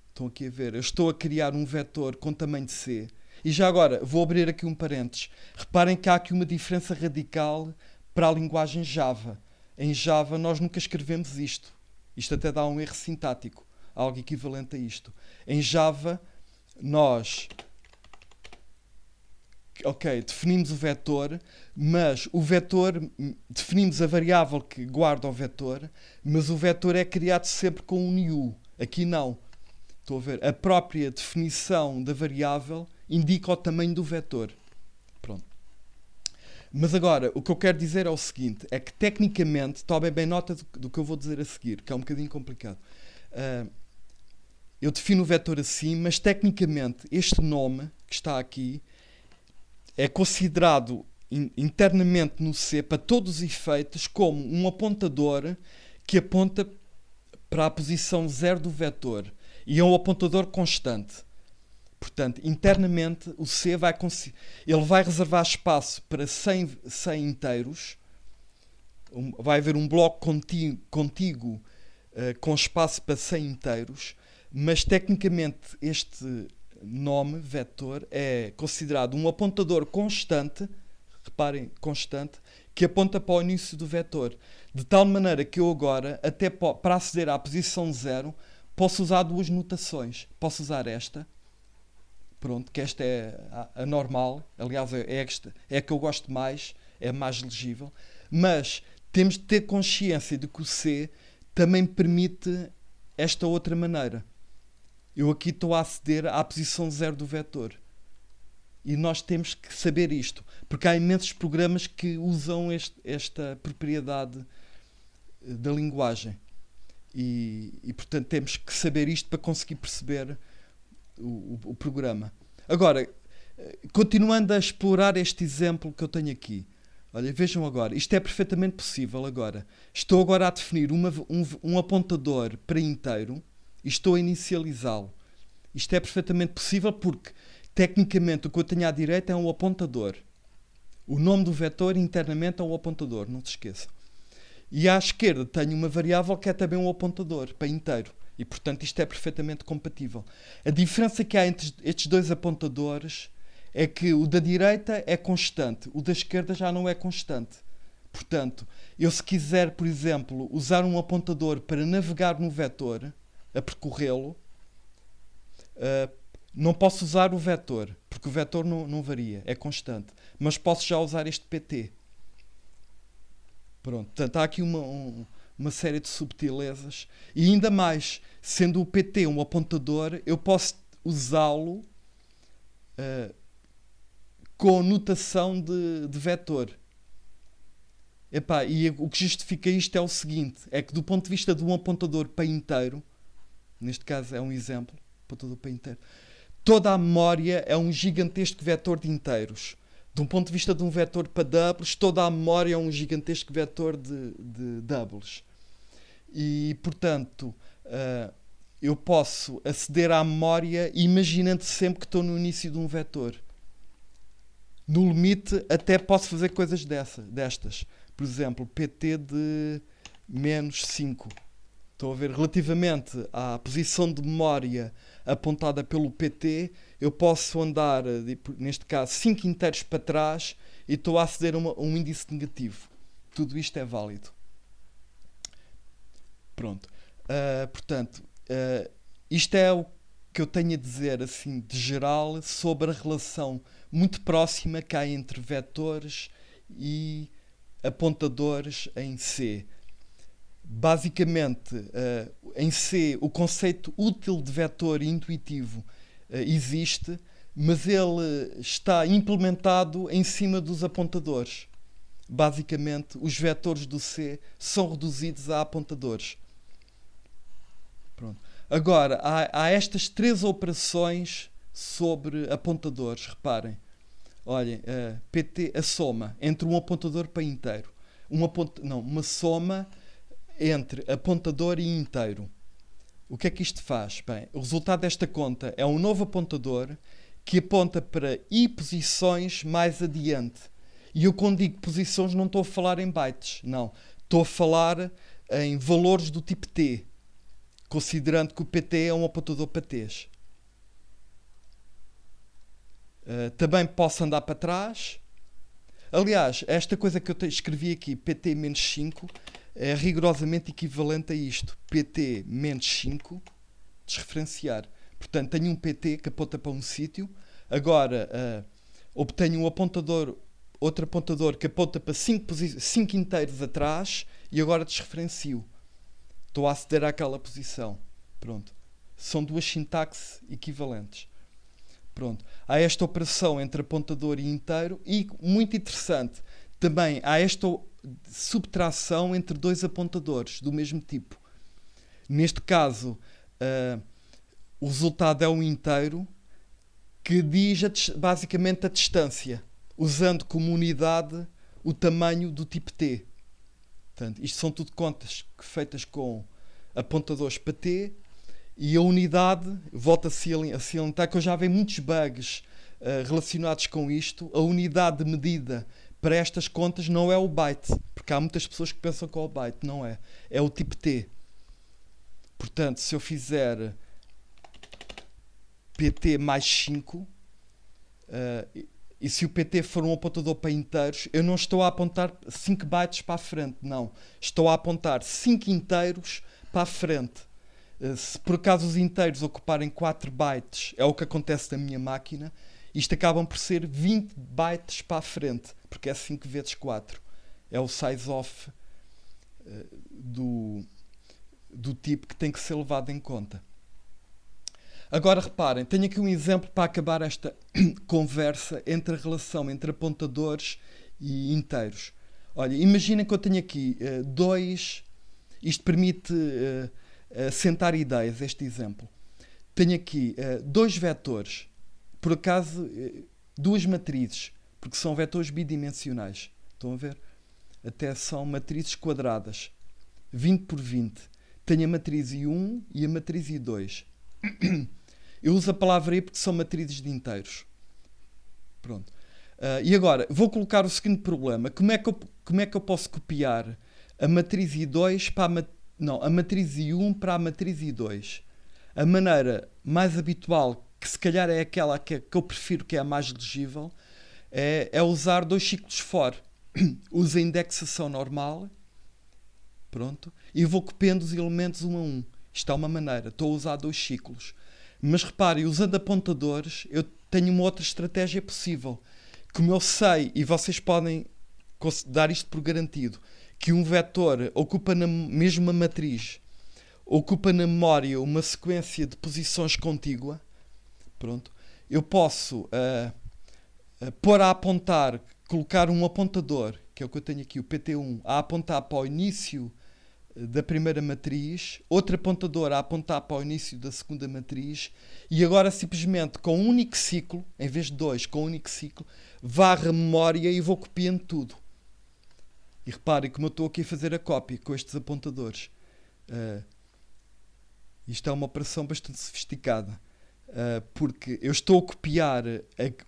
estão aqui a ver, eu estou a criar um vetor com tamanho de C. E já agora, vou abrir aqui um parênteses. Reparem que há aqui uma diferença radical para a linguagem Java. Em Java nós nunca escrevemos isto. Isto até dá um erro sintático, algo equivalente a isto. Em Java nós definimos o vetor, mas o vetor, definimos a variável que guarda o vetor, mas o vetor é criado sempre com um new. Aqui não. Estou a ver. A própria definição da variável indica o tamanho do vetor. Pronto. Mas agora, o que eu quero dizer é o seguinte, é que tecnicamente, tomem bem nota do que eu vou dizer a seguir, que é um bocadinho complicado. Eu defino o vetor assim, mas tecnicamente este nome que está aqui é considerado internamente no C, para todos os efeitos, como um apontador que aponta para a posição 0 do vetor. E é um apontador constante. Portanto, internamente, o C ele vai reservar espaço para 100 inteiros. Vai haver um bloco contíguo com espaço para 100 inteiros. Mas, tecnicamente, este nome, vetor, é considerado um apontador constante, reparem, constante, que aponta para o início do vetor. De tal maneira que eu agora, até para aceder à posição 0, posso usar duas notações. Posso usar esta, pronto, que esta é a normal, aliás é a que eu gosto mais, é a mais legível, mas temos de ter consciência de que o C também permite esta outra maneira. Eu aqui estou a aceder à posição 0 do vetor. E nós temos que saber isto, porque há imensos programas que usam esta propriedade da linguagem. E, portanto, temos que saber isto para conseguir perceber o programa. Agora, continuando a explorar este exemplo que eu tenho aqui. Olha, vejam agora, isto é perfeitamente possível agora. Estou agora a definir um apontador para inteiro e estou a inicializá-lo. Isto é perfeitamente possível porque, tecnicamente, o que eu tenho à direita é um apontador. O nome do vetor internamente é um apontador, não se esqueça. E à esquerda tenho uma variável que é também um apontador para inteiro. E, portanto, isto é perfeitamente compatível. A diferença que há entre estes dois apontadores é que o da direita é constante, o da esquerda já não é constante. Portanto, eu se quiser, por exemplo, usar um apontador para navegar no vetor, a percorrê-lo, não posso usar o vetor, porque o vetor não varia, é constante. Mas posso já usar este PT. Pronto, portanto, há aqui uma série de subtilezas. E ainda mais, sendo o PT um apontador, eu posso usá-lo com notação de vetor. Epá, e o que justifica isto é o seguinte, é que do ponto de vista de um apontador para inteiro, neste caso é um exemplo, apontador para inteiro, toda a memória é um gigantesco vetor de inteiros. De um ponto de vista de um vetor para doubles, toda a memória é um gigantesco vetor de doubles. E, portanto, eu posso aceder à memória imaginando sempre que estou no início de um vetor. No limite, até posso fazer coisas destas. Por exemplo, PT de menos 5. Estão a ver? Relativamente à posição de memória apontada pelo PT, eu posso andar, neste caso, 5 inteiros para trás e estou a aceder a um índice negativo. Tudo isto é válido. Pronto. Portanto, isto é o que eu tenho a dizer, assim, de geral, sobre a relação muito próxima que há entre vetores e apontadores em C. Basicamente, em C, o conceito útil de vetor intuitivo existe, mas ele está implementado em cima dos apontadores. Basicamente, os vetores do C são reduzidos a apontadores. Pronto. Agora, há estas 3 operações sobre apontadores. Reparem. Olhem, PT, a soma entre um apontador para inteiro. Uma soma entre apontador e inteiro. O que é que isto faz? Bem, o resultado desta conta é um novo apontador que aponta para i posições mais adiante. E eu, quando digo posições, não estou a falar em bytes. Não. Estou a falar em valores do tipo t, considerando que o PT é um apontador para t's. Também posso andar para trás. Aliás, esta coisa que eu escrevi aqui, PT menos 5, é rigorosamente equivalente a isto. PT menos 5, desreferenciar. Portanto, tenho um PT que aponta para um sítio. Agora, obtenho outro apontador que aponta para 5 inteiros atrás e agora desreferencio. Estou a aceder àquela posição. Pronto. São 2 sintaxes equivalentes. Pronto. Há esta operação entre apontador e inteiro e, muito interessante, também há esta subtração entre 2 apontadores do mesmo tipo. Neste caso, o resultado é um inteiro que diz basicamente a distância, usando como unidade o tamanho do tipo t. Portanto, isto são tudo contas feitas com apontadores para t. E a unidade, volto a salientar que eu já vi muitos bugs relacionados com isto. A unidade de medida para estas contas não é o byte, porque há muitas pessoas que pensam que é o byte, não é. É o tipo T. Portanto, se eu fizer PT mais 5, e se o PT for um apontador para inteiros, eu não estou a apontar 5 bytes para a frente, não. Estou a apontar 5 inteiros para a frente. Se por acaso os inteiros ocuparem 4 bytes, é o que acontece na minha máquina, isto acabam por ser 20 bytes para a frente, porque é 5 vezes 4. É o size-off do tipo que tem que ser levado em conta. Agora reparem, tenho aqui um exemplo para acabar esta conversa entre a relação entre apontadores e inteiros. Olha, imaginem que eu tenho aqui isto permite assentar ideias, este exemplo. Tenho aqui 2 vetores, por acaso 2 matrizes, porque são vetores bidimensionais. Estão a ver? Até são matrizes quadradas, 20 por 20. Tenho a matriz I1 e a matriz I2. Eu uso a palavra I porque são matrizes de inteiros. Pronto. E agora, vou colocar o seguinte problema. Como é que eu posso copiar a matriz I2 para a matriz I1 para a matriz I2? A maneira mais habitual, que se calhar é aquela que eu prefiro, que é a mais legível, é usar 2 ciclos for. Uso a indexação normal, pronto, e vou copiando os elementos um a um. Isto é uma maneira, estou a usar 2 ciclos. Mas reparem, usando apontadores, eu tenho uma outra estratégia possível. Como eu sei, e vocês podem dar isto por garantido, que um vetor ocupa na mesma matriz, ocupa na memória uma sequência de posições contígua, pronto, eu posso pôr a apontar, colocar um apontador, que é o que eu tenho aqui, o PT1, a apontar para o início da primeira matriz, outro apontador a apontar para o início da segunda matriz, e agora simplesmente com um único ciclo, em vez de dois, com um único ciclo, varre a memória e vou copiando tudo. E reparem como eu estou aqui a fazer a cópia com estes apontadores. Isto é uma operação bastante sofisticada, porque eu estou a copiar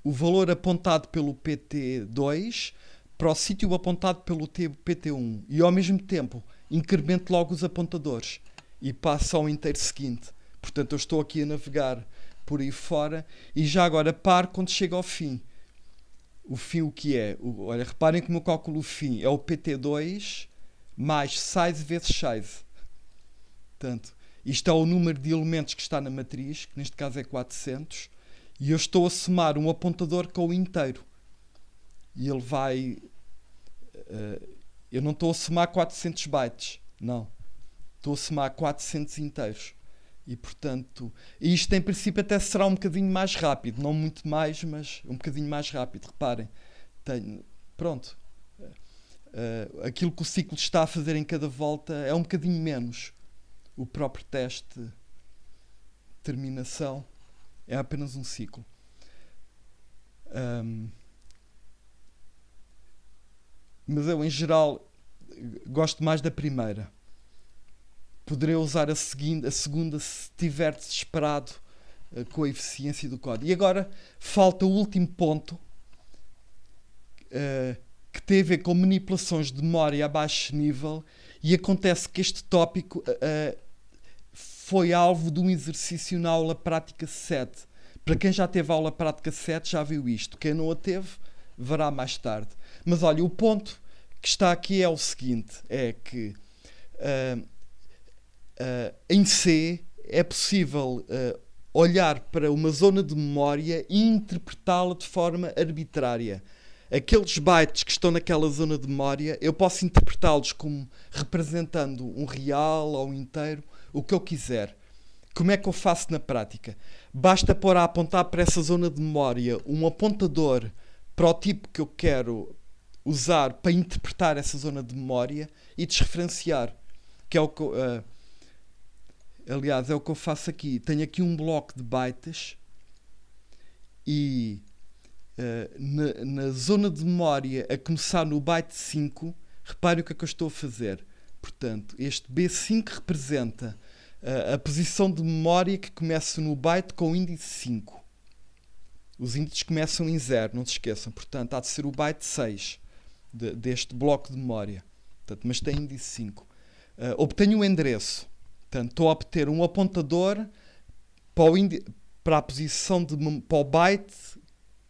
o valor apontado pelo PT2 para o sítio apontado pelo PT1 e ao mesmo tempo incremento logo os apontadores e passo ao inteiro seguinte. Portanto, eu estou aqui a navegar por aí fora e já agora paro quando chego ao fim. O fim o que é? Olha, reparem como eu calculo o fim. É o PT2 mais size vezes size. Portanto, isto é o número de elementos que está na matriz, que neste caso é 400, e eu estou a somar um apontador com o inteiro. E ele vai... eu não estou a somar 400 bytes, não. Estou a somar 400 inteiros. E, portanto, isto em princípio até será um bocadinho mais rápido. Não muito mais, mas um bocadinho mais rápido. Reparem. Pronto. Aquilo que o ciclo está a fazer em cada volta é um bocadinho menos. O próprio teste de terminação é apenas um ciclo. Mas eu, em geral, gosto mais da primeira. Poderei usar a segunda se estiver desesperado com a eficiência do código. E agora falta o último ponto, que tem a ver com manipulações de memória a baixo nível, e acontece que este tópico foi alvo de um exercício na aula prática 7. Para quem já teve a aula prática 7 já viu isto. Quem não a teve, verá mais tarde. Mas olha, o ponto que está aqui é o seguinte, é que em C é possível olhar para uma zona de memória e interpretá-la de forma arbitrária. Aqueles bytes que estão naquela zona de memória, eu posso interpretá-los como representando um real ou um inteiro, o que eu quiser. Como é que eu faço na prática? Basta pôr a apontar para essa zona de memória um apontador para o tipo que eu quero usar para interpretar essa zona de memória e desreferenciar. Que é o que aliás, é o que eu faço aqui. Tenho aqui um bloco de bytes e na zona de memória a começar no byte 5, repare o que é que eu estou a fazer. Portanto, este B5 representa a posição de memória que começa no byte com o índice 5. Os índices começam em 0, não se esqueçam. Portanto, há de ser o byte 6 deste bloco de memória. Portanto, mas tem índice 5. Obtenho o endereço. Portanto, estou a obter um apontador para a posição para o byte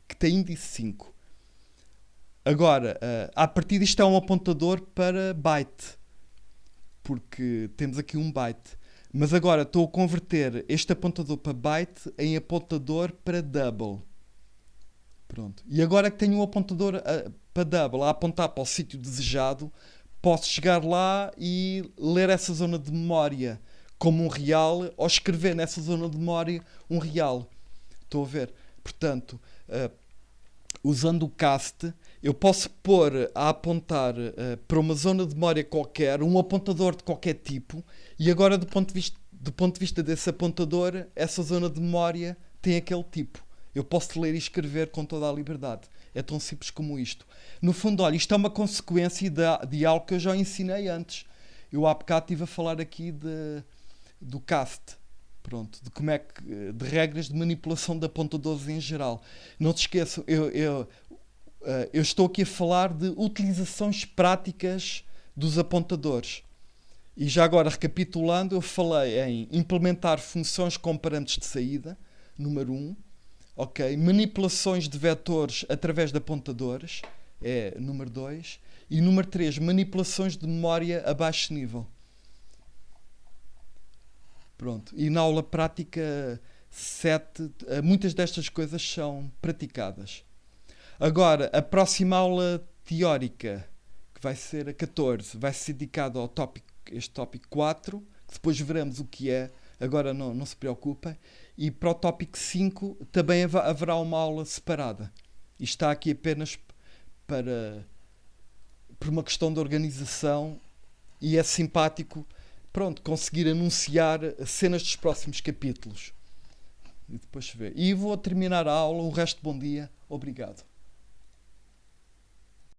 que tem índice 5. Agora, a partir disto é um apontador para byte, porque temos aqui um byte. Mas agora estou a converter este apontador para byte em apontador para double. Pronto. E agora que tenho um apontador para double a apontar para o sítio desejado, posso chegar lá e ler essa zona de memória como um real ou escrever nessa zona de memória um real. Estou a ver? Portanto, usando o cast, eu posso pôr a apontar para uma zona de memória qualquer, um apontador de qualquer tipo, e agora do ponto de vista desse apontador, essa zona de memória tem aquele tipo. Eu posso ler e escrever com toda a liberdade. É tão simples como isto. No fundo, olha, isto é uma consequência de algo que eu já ensinei antes. Eu há bocado estive a falar aqui do cast. Pronto, de como é que, de regras de manipulação de apontadores em geral. Não te esqueçam, eu estou aqui a falar de utilizações práticas dos apontadores. E já agora, recapitulando, eu falei em implementar funções com parâmetros de saída, número 1. Okay. Manipulações de vetores através de apontadores, é número 2. E número 3, manipulações de memória a baixo nível. Pronto. E na aula prática 7, muitas destas coisas são praticadas. Agora, a próxima aula teórica, que vai ser a 14, vai ser dedicado ao tópico, este tópico 4, que depois veremos o que é, agora não se preocupem, e para o tópico 5 também haverá uma aula separada. E está aqui apenas por uma questão de organização, e é simpático, pronto, conseguir anunciar cenas dos próximos capítulos. E depois se vê. E vou terminar a aula, o resto bom dia, obrigado.